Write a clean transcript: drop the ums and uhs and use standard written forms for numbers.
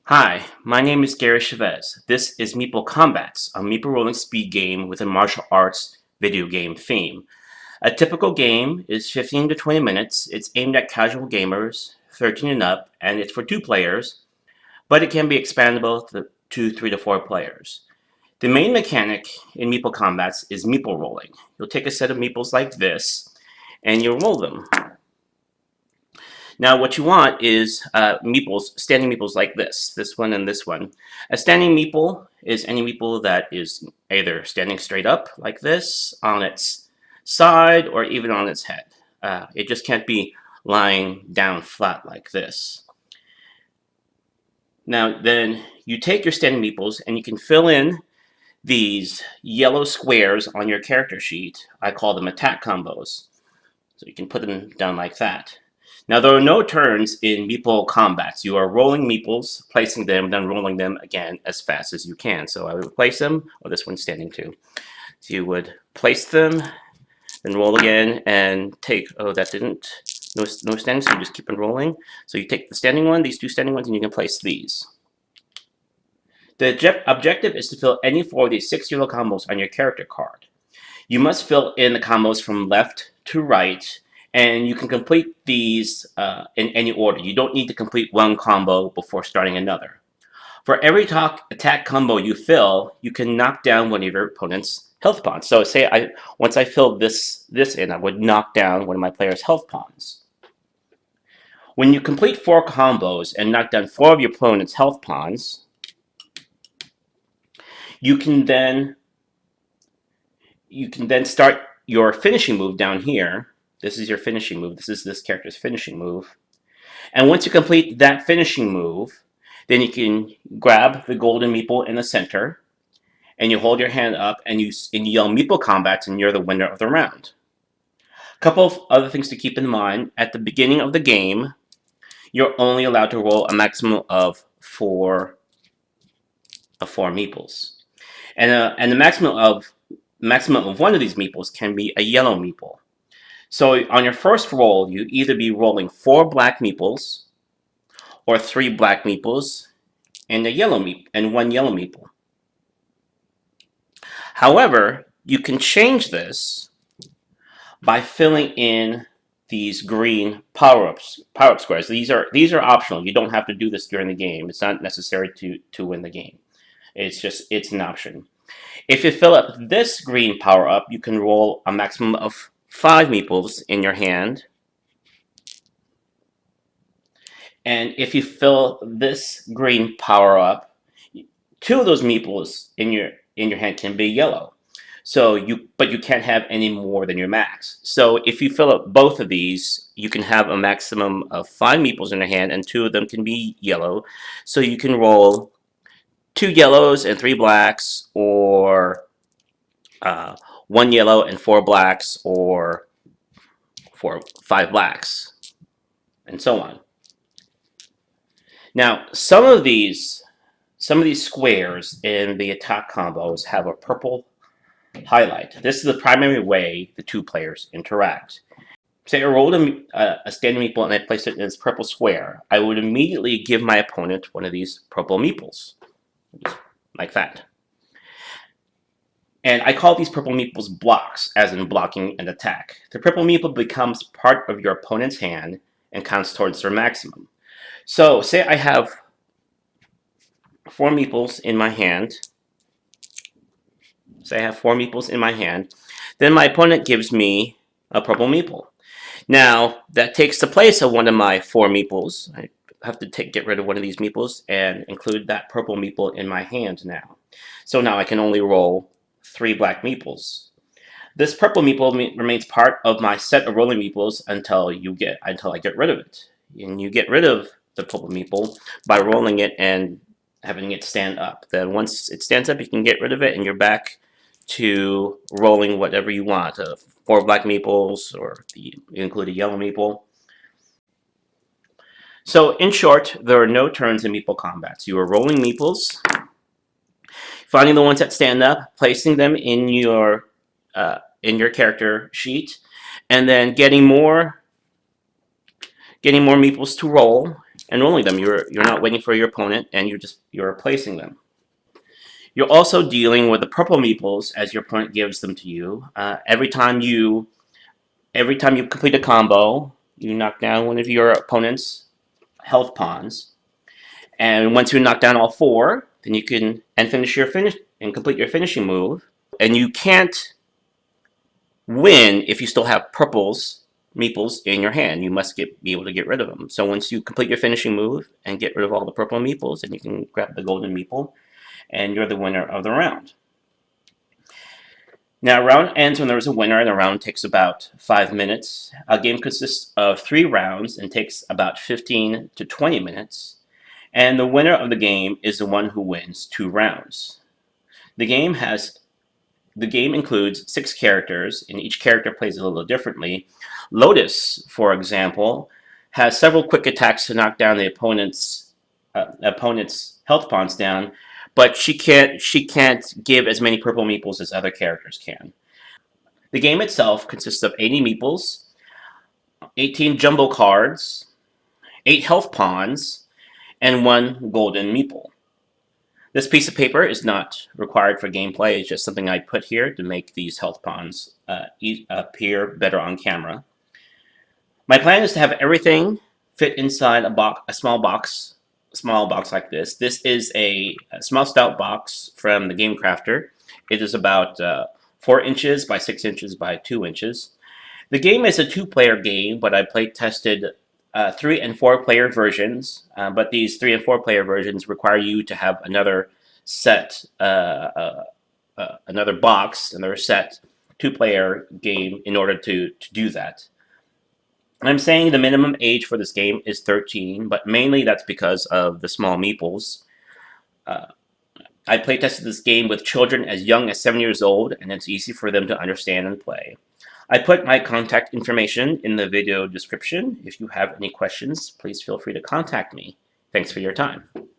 Hi, my name is Gary Chavez. This is Meeple Kombatz, a Meeple rolling speed game with a martial arts video game theme. A typical game is 15 to 20 minutes. It's aimed at casual gamers, 13 and up, and it's for 2 players, but it can be expandable to 3 to 4 players. The main mechanic in Meeple Kombatz is Meeple rolling. You'll take a set of Meeples like this, and you'll roll them. Now, what you want is meeples, standing meeples like this one and this one. A standing meeple is any meeple that is either standing straight up like this, on its side, or even on its head. It just can't be lying down flat like this. Now, then you take your standing meeples and you can fill in these yellow squares on your character sheet. I call them attack combos. So you can put them down like that. Now, there are no turns in Meeple Kombatz. You are rolling Meeples, placing them, then rolling them again as fast as you can. So I would place them, or this one's standing too. So you would place them, then roll again, and take, oh, that didn't, no standing, so you just keep on rolling. So you take the standing one, these 2 standing ones, and you can place these. The objective is to fill any 4 of these 6 yellow combos on your character card. You must fill in the combos from left to right, and you can complete these in any order. You don't need to complete one combo before starting another. For every attack combo you fill, you can knock down one of your opponent's health pawns. So say once I filled this in, I would knock down one of my player's health pawns. When you complete 4 combos and knock down 4 of your opponent's health pawns, you can then start your finishing move down here. This is your finishing move. This is this character's finishing move. And once you complete that finishing move, then you can grab the golden meeple in the center, and you hold your hand up, and you yell Meeple Kombatz, and you're the winner of the round. A couple of other things to keep in mind. At the beginning of the game, you're only allowed to roll a maximum of 4 meeples. And the maximum of one of these meeples can be a yellow meeple. So on your first roll, you either be rolling 4 black meeples or 3 black meeples and one yellow meeple. However, you can change this by filling in these green power-up squares. These are optional. You don't have to do this during the game. It's not necessary to win the game. It's an option. If you fill up this green power-up, you can roll a maximum of 5 meeples in your hand. And if you fill this green power-up, 2 of those meeples in your hand can be yellow. But you can't have any more than your max. So if you fill up both of these, you can have a maximum of 5 meeples in your hand, and 2 of them can be yellow. So you can roll 2 yellows and 3 blacks, or 1 yellow and 4 blacks, or 5 blacks, and so on. Now, some of these squares in the attack combos have a purple highlight. This is the primary way the 2 players interact. Say I rolled a standing meeple and I placed it in this purple square. I would immediately give my opponent one of these purple meeples, just like that. And I call these purple meeples blocks, as in blocking an attack. The purple meeple becomes part of your opponent's hand and counts towards their maximum. So say I have 4 meeples in my hand. Then my opponent gives me a purple meeple. Now, that takes the place of one of my 4 meeples. I have to get rid of one of these meeples and include that purple meeple in my hand now. So now I can only roll 3 black meeples. This purple meeple remains part of my set of rolling meeples until I get rid of it. And you get rid of the purple meeple by rolling it and having it stand up. Then once it stands up, you can get rid of it, and you're back to rolling whatever you want. 4 black meeples, or you include a yellow meeple. So in short, there are no turns in Meeple Kombatz. You are rolling meeples, finding the ones that stand up, placing them in your character sheet, and then getting more meeples to roll, and rolling them. You're not waiting for your opponent, and you're placing them. You're also dealing with the purple meeples as your opponent gives them to you. Every time you complete a combo, you knock down one of your opponent's health pawns, and once you knock down all four, then you can complete your finishing move. And you can't win if you still have purples meeples in your hand. You must be able to get rid of them. So once you complete your finishing move and get rid of all the purple meeples, then you can grab the golden meeple, and you're the winner of the round. Now, a round ends when there's a winner, and the round takes about 5 minutes. A game consists of 3 rounds and takes about 15 to 20 minutes. And the winner of the game is the one who wins 2 rounds. The game includes 6 characters, and each character plays a little differently. Lotus, for example, has several quick attacks to knock down the opponent's health pawns down, but she can't give as many purple meeples as other characters can. The game itself consists of 80 meeples, 18 jumbo cards, 8 health pawns, and 1 golden meeple. This piece of paper is not required for gameplay. It's just something I put here to make these health pawns appear better on camera. My plan is to have everything fit inside a small box like this. This is a small stout box from the Game Crafter. It is about 4 inches by 6 inches by 2 inches. The game is a 2-player game, but I play tested 3 and 4 player versions. But these 3 and 4 player versions require you to have another set, another box, another set 2-player game in order to do that. I'm saying the minimum age for this game is 13, but mainly that's because of the small meeples. I playtested this game with children as young as 7 years old, and it's easy for them to understand and play. I put my contact information in the video description. If you have any questions, please feel free to contact me. Thanks for your time.